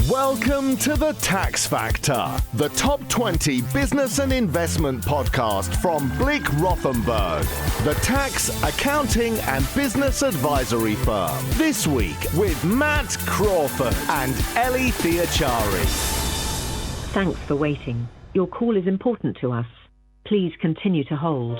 Welcome to The Tax Factor, the top 20 business and investment podcast from Blick Rothenberg, the tax, accounting and business advisory firm. This week with Matt Crawford and Ellie Theochari. Thanks for waiting. Your call is important to us. Please continue to hold.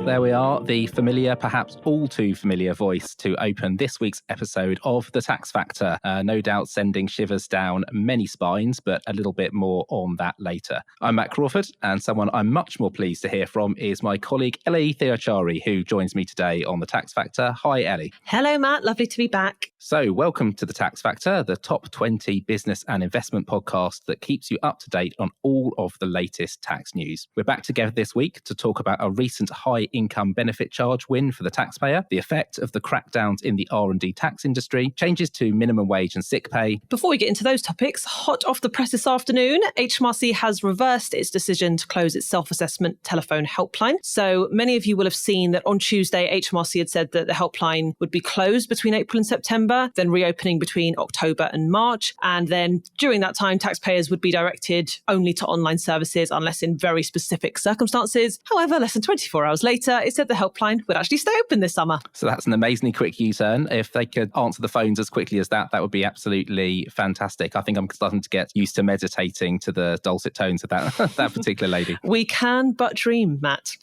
There we are, the familiar, perhaps all too familiar voice to open this week's episode of The Tax Factor. No doubt sending shivers down many spines, but a little bit more on that later. I'm Matt Crawford, and someone I'm much more pleased to hear from is my colleague Ellie Theochari, who joins me today on The Tax Factor. Hi, Ellie. Hello, Matt. Lovely to be back. So, welcome to The Tax Factor, the top 20 business and investment podcast that keeps you up to date on all of the latest tax news. We're back together this week to talk about a recent high income benefit charge win for the taxpayer, the effect of the crackdowns in the R&D tax industry, changes to minimum wage and sick pay. Before we get into those topics, hot off the press this afternoon, HMRC has reversed its decision to close its self-assessment telephone helpline. So many of you will have seen that on Tuesday, HMRC had said that the helpline would be closed between April and September, then reopening between October and March. And then during that time, taxpayers would be directed only to online services unless in very specific circumstances. However, less than 24 hours later, it said the helpline would actually stay open this summer. So that's an amazingly quick U-turn. If they could answer the phones as quickly as that would be absolutely fantastic. I think I'm starting to get used to meditating to the dulcet tones of that particular lady. We can but dream, Matt.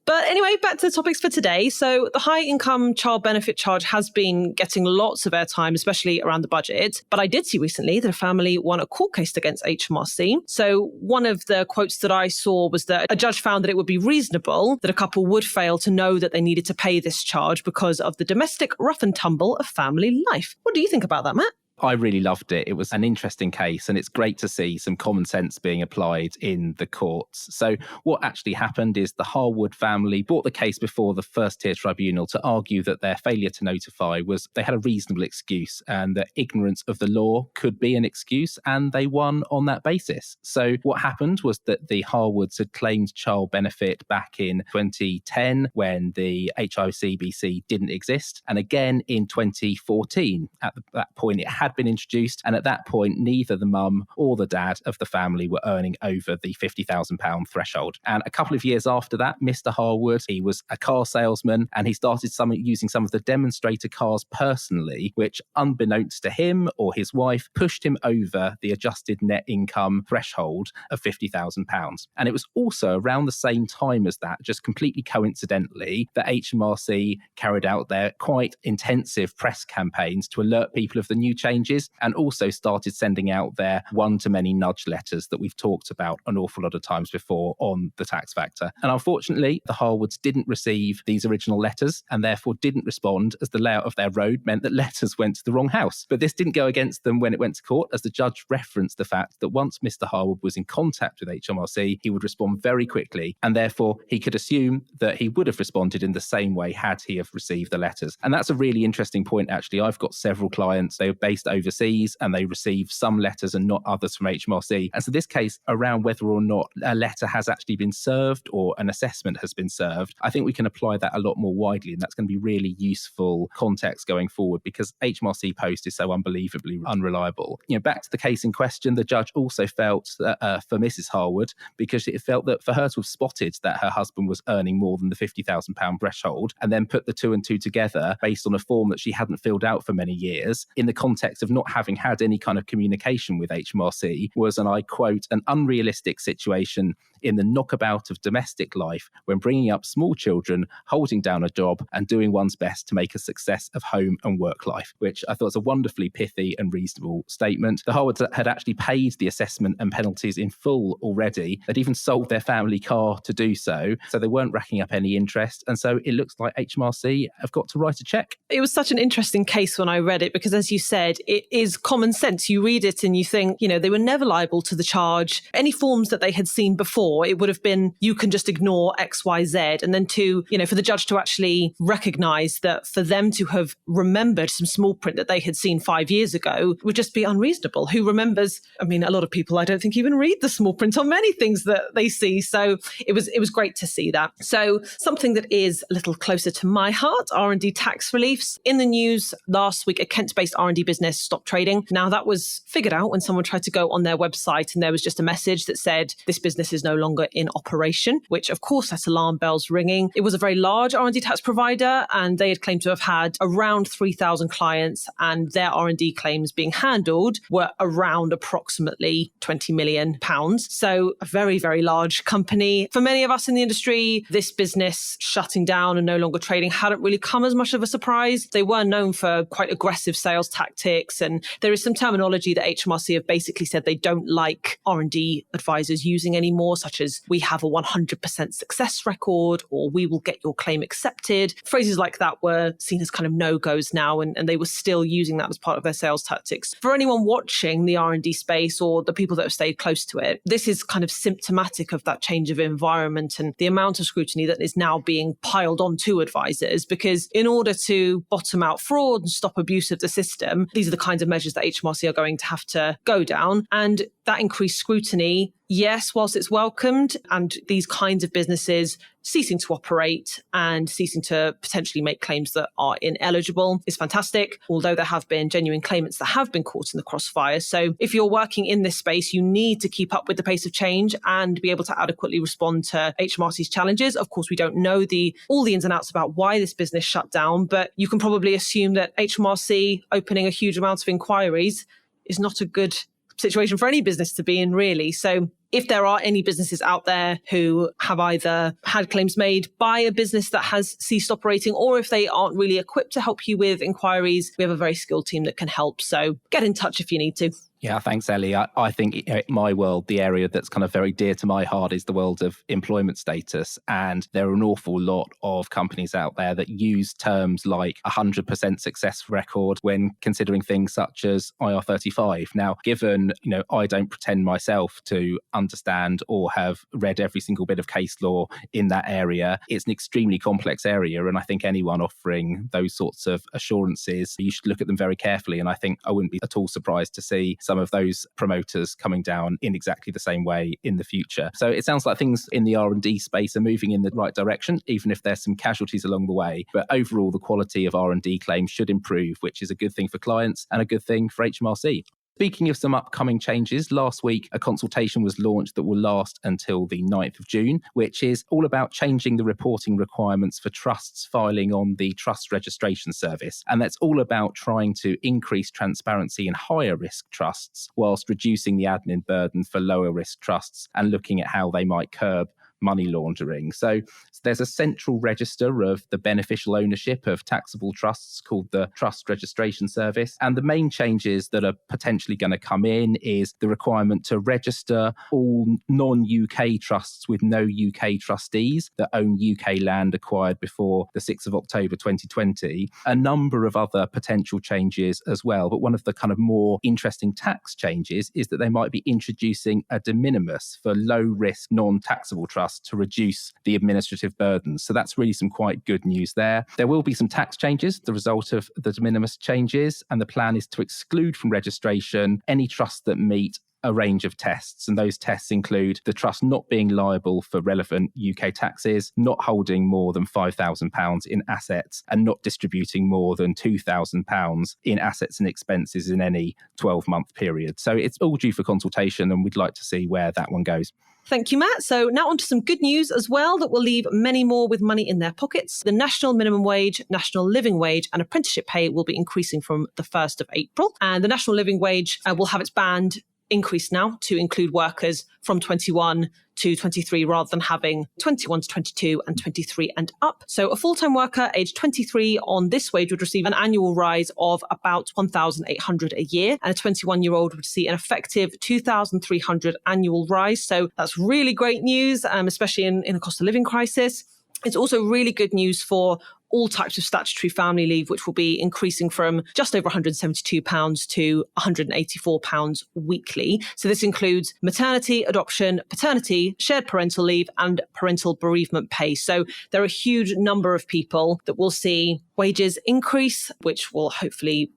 But anyway, back to the topics for today. So the high income child benefit charge has been getting lots of airtime, especially around the budget. But I did see recently that a family won a court case against HMRC. So one of the quotes that I saw was that a judge found that it would be reasonable that a couple would fail to know that they needed to pay this charge because of the domestic rough and tumble of family life. What do you think about that, Matt? I really loved it. It was an interesting case, and it's great to see some common sense being applied in the courts. So what actually happened is the Harwood family brought the case before the first tier tribunal to argue that their failure to notify was they had a reasonable excuse and that ignorance of the law could be an excuse, and they won on that basis. So what happened was that the Harwoods had claimed child benefit back in 2010 when the HICBC didn't exist, and again in 2014. At that point, it had been introduced, and at that point neither the mum or the dad of the family were earning over the £50,000 threshold. And a couple of years after that, Mr. Harwood, he was a car salesman, and he started using some of the demonstrator cars personally, which unbeknownst to him or his wife pushed him over the adjusted net income threshold of £50,000. And it was also around the same time as that, just completely coincidentally, that HMRC carried out their quite intensive press campaigns to alert people of the new changes, and also started sending out their one-to-many nudge letters that we've talked about an awful lot of times before on The Tax Factor. And unfortunately, the Harwoods didn't receive these original letters and therefore didn't respond, as the layout of their road meant that letters went to the wrong house. But this didn't go against them when it went to court, as the judge referenced the fact that once Mr. Harwood was in contact with HMRC, he would respond very quickly, and therefore he could assume that he would have responded in the same way had he have received the letters. And that's a really interesting point, actually. I've got several clients, they were based overseas, and they receive some letters and not others from HMRC. And so this case around whether or not a letter has actually been served or an assessment has been served, I think we can apply that a lot more widely, and that's going to be really useful context going forward because HMRC Post is so unbelievably unreliable. Back to the case in question, the judge also felt that for Mrs. Harwood, because it felt that for her to have spotted that her husband was earning more than the £50,000 threshold and then put the two and two together based on a form that she hadn't filled out for many years in the context of not having had any kind of communication with HMRC was, and I quote, an unrealistic situation in the knockabout of domestic life when bringing up small children, holding down a job and doing one's best to make a success of home and work life, which I thought was a wonderfully pithy and reasonable statement. The Harwoods had actually paid the assessment and penalties in full already. They'd even sold their family car to do so they weren't racking up any interest. And so it looks like HMRC have got to write a check. It was such an interesting case when I read it because, as you said, it is common sense. You read it and you think, they were never liable to the charge. Any forms that they had seen before before, it would have been, you can just ignore X, Y, Z. And then for the judge to actually recognize that for them to have remembered some small print that they had seen 5 years ago would just be unreasonable. Who remembers? I mean, a lot of people, I don't think, even read the small print on many things that they see. So it was great to see that. So something that is a little closer to my heart, R&D tax reliefs. In the news last week, a Kent-based R&D business stopped trading. Now, that was figured out when someone tried to go on their website and there was just a message that said this business is no longer in operation, which of course set alarm bells ringing. It was a very large R&D tax provider and they had claimed to have had around 3,000 clients, and their R&D claims being handled were around approximately £20 million. So a very, very large company. For many of us in the industry, this business shutting down and no longer trading hadn't really come as much of a surprise. They were known for quite aggressive sales tactics, and there is some terminology that HMRC have basically said they don't like R&D advisors using anymore, such as we have a 100% success record or we will get your claim accepted. Phrases like that were seen as kind of no-goes now, and they were still using that as part of their sales tactics. For anyone watching the R&D space or the people that have stayed close to it, this is kind of symptomatic of that change of environment and the amount of scrutiny that is now being piled onto advisors, because in order to bottom out fraud and stop abuse of the system, these are the kinds of measures that HMRC are going to have to go down. And that increased scrutiny, yes, whilst it's welcomed, and these kinds of businesses ceasing to operate and ceasing to potentially make claims that are ineligible is fantastic, although there have been genuine claimants that have been caught in the crossfire. So if you're working in this space, you need to keep up with the pace of change and be able to adequately respond to HMRC's challenges. Of course, we don't know all the ins and outs about why this business shut down, but you can probably assume that HMRC opening a huge amount of inquiries is not a good situation for any business to be in, really. So if there are any businesses out there who have either had claims made by a business that has ceased operating, or if they aren't really equipped to help you with inquiries, we have a very skilled team that can help. So get in touch if you need to. Yeah, thanks, Ellie. I think in my world, the area that's kind of very dear to my heart is the world of employment status. And there are an awful lot of companies out there that use terms like 100% success record when considering things such as IR35. Now, given, I don't pretend myself to understand or have read every single bit of case law in that area, it's an extremely complex area. And I think anyone offering those sorts of assurances, you should look at them very carefully. And I think I wouldn't be at all surprised to see some of those promoters coming down in exactly the same way in the future. So it sounds like things in the R&D space are moving in the right direction, even if there's some casualties along the way. But overall, the quality of R&D claims should improve, which is a good thing for clients and a good thing for HMRC. Speaking of some upcoming changes, last week a consultation was launched that will last until the 9th of June, which is all about changing the reporting requirements for trusts filing on the Trust Registration Service. And that's all about trying to increase transparency in higher risk trusts whilst reducing the admin burden for lower risk trusts and looking at how they might curb money laundering. So there's a central register of the beneficial ownership of taxable trusts called the Trust Registration Service. And the main changes that are potentially going to come in is the requirement to register all non-UK trusts with no UK trustees that own UK land acquired before the 6th of October 2020. A number of other potential changes as well. But one of the kind of more interesting tax changes is that they might be introducing a de minimis for low-risk non-taxable trusts to reduce the administrative burdens. So that's really some quite good news there. There will be some tax changes, the result of the de minimis changes, and the plan is to exclude from registration any trusts that meet a range of tests. And those tests include the trust not being liable for relevant UK taxes, not holding more than £5,000 in assets, and not distributing more than £2,000 in assets and expenses in any 12-month period. So it's all due for consultation, and we'd like to see where that one goes. Thank you, Matt. So now on to some good news as well that will leave many more with money in their pockets. The national minimum wage, national living wage and apprenticeship pay will be increasing from the 1st of April. And the national living wage will have its band increased now to include workers from 21 to 23 rather than having 21 to 22 and 23 and up. So a full-time worker aged 23 on this wage would receive an annual rise of about $1,800 a year, and a 21-year-old would see an effective $2,300 annual rise. So that's really great news, especially in a cost of living crisis. It's also really good news for all types of statutory family leave, which will be increasing from just over £172 to £184 weekly. So this includes maternity, adoption, paternity, shared parental leave, and parental bereavement pay. So there are a huge number of people that will see wages increase, which will hopefully,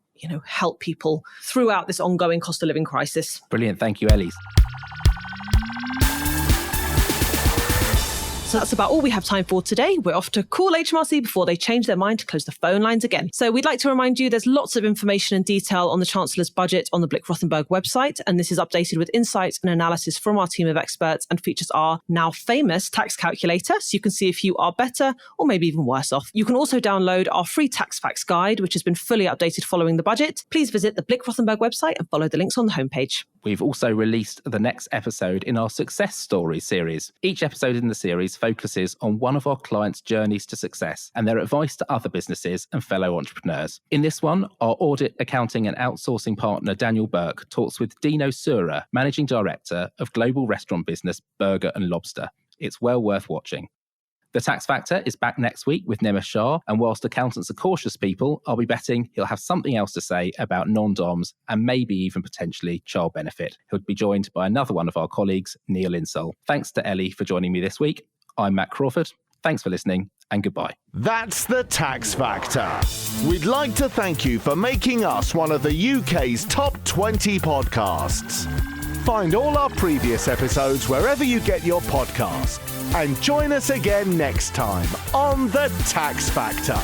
help people throughout this ongoing cost of living crisis. Brilliant. Thank you, Ellie. So that's about all we have time for today. We're off to call HMRC before they change their mind to close the phone lines again. So we'd like to remind you there's lots of information and detail on the Chancellor's budget on the Blick Rothenberg website. And this is updated with insights and analysis from our team of experts and features our now famous tax calculator. So you can see if you are better or maybe even worse off. You can also download our free tax facts guide, which has been fully updated following the budget. Please visit the Blick Rothenberg website and follow the links on the homepage. We've also released the next episode in our Success Stories series. Each episode in the series focuses on one of our clients' journeys to success and their advice to other businesses and fellow entrepreneurs. In this one, our audit, accounting and outsourcing partner Daniel Burke talks with Dino Sura, Managing Director of global restaurant business Burger and Lobster. It's well worth watching. The Tax Factor is back next week with Nima Shah, and whilst accountants are cautious people, I'll be betting he'll have something else to say about non-DOMs and maybe even potentially child benefit. He'll be joined by another one of our colleagues, Neil Insole. Thanks to Ellie for joining me this week. I'm Matt Crawford. Thanks for listening and goodbye. That's the Tax Factor. We'd like to thank you for making us one of the UK's top 20 podcasts. Find all our previous episodes wherever you get your podcasts. And join us again next time on The Tax Factor.